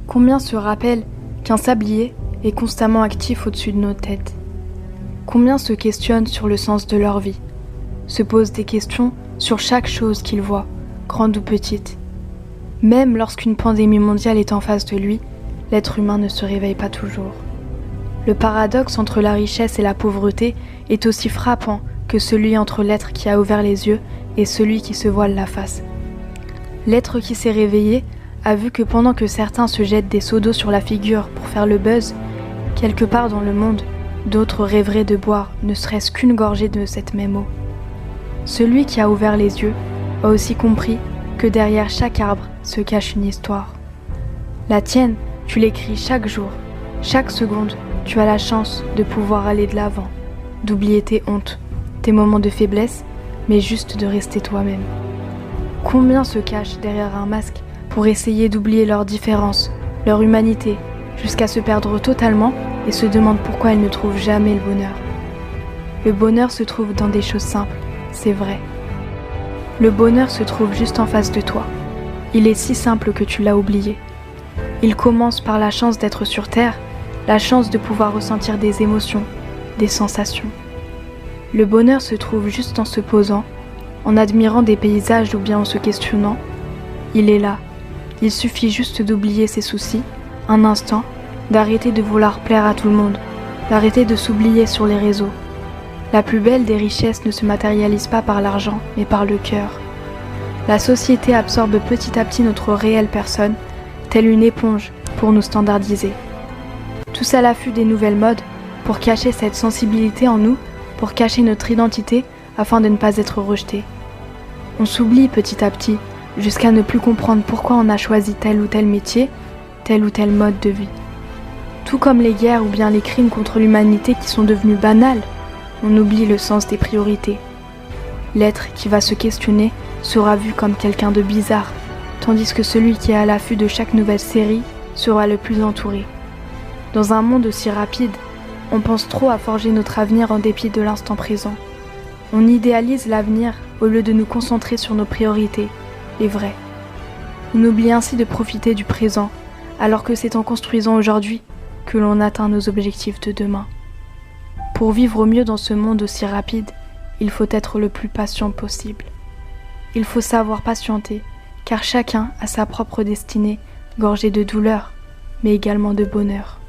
Combien se rappellent qu'un sablier est constamment actif au-dessus de nos têtes? Combien se questionnent sur le sens de leur vie, se posent des questions sur chaque chose qu'ils voient, grande ou petite? Même lorsqu'une pandémie mondiale est en face de lui, l'être humain ne se réveille pas toujours. Le paradoxe entre la richesse et la pauvreté est aussi frappant que celui entre l'être qui a ouvert les yeux et celui qui se voile la face. L'être qui s'est réveillé a vu que pendant que certains se jettent des seaux d'eau sur la figure pour faire le buzz, quelque part dans le monde, d'autres rêveraient de boire ne serait-ce qu'une gorgée de cette même eau. Celui qui a ouvert les yeux a aussi compris que derrière chaque arbre se cache une histoire. La tienne, tu l'écris chaque jour, chaque seconde, tu as la chance de pouvoir aller de l'avant, d'oublier tes hontes, tes moments de faiblesse, mais juste de rester toi-même. Combien se cachent derrière un masque pour essayer d'oublier leurs différences, leur humanité, jusqu'à se perdre totalement et se demandent pourquoi elles ne trouvent jamais le bonheur. Le bonheur se trouve dans des choses simples, c'est vrai. Le bonheur se trouve juste en face de toi. Il est si simple que tu l'as oublié. Il commence par la chance d'être sur Terre, la chance de pouvoir ressentir des émotions, des sensations. Le bonheur se trouve juste en se posant, en admirant des paysages ou bien en se questionnant. Il est là. Il suffit juste d'oublier ses soucis, un instant, d'arrêter de vouloir plaire à tout le monde, d'arrêter de s'oublier sur les réseaux. La plus belle des richesses ne se matérialise pas par l'argent, mais par le cœur. La société absorbe petit à petit notre réelle personne, telle une éponge pour nous standardiser. Tous à l'affût des nouvelles modes, pour cacher cette sensibilité en nous, pour cacher notre identité afin de ne pas être rejeté. On s'oublie petit à petit, jusqu'à ne plus comprendre pourquoi on a choisi tel ou tel métier, tel ou tel mode de vie. Tout comme les guerres ou bien les crimes contre l'humanité qui sont devenus banals, on oublie le sens des priorités. L'être qui va se questionner sera vu comme quelqu'un de bizarre, tandis que celui qui est à l'affût de chaque nouvelle série sera le plus entouré. Dans un monde aussi rapide, on pense trop à forger notre avenir en dépit de l'instant présent. On idéalise l'avenir au lieu de nous concentrer sur nos priorités, les vraies. On oublie ainsi de profiter du présent, alors que c'est en construisant aujourd'hui que l'on atteint nos objectifs de demain. Pour vivre au mieux dans ce monde aussi rapide, il faut être le plus patient possible. Il faut savoir patienter, car chacun a sa propre destinée, gorgée de douleur, mais également de bonheur.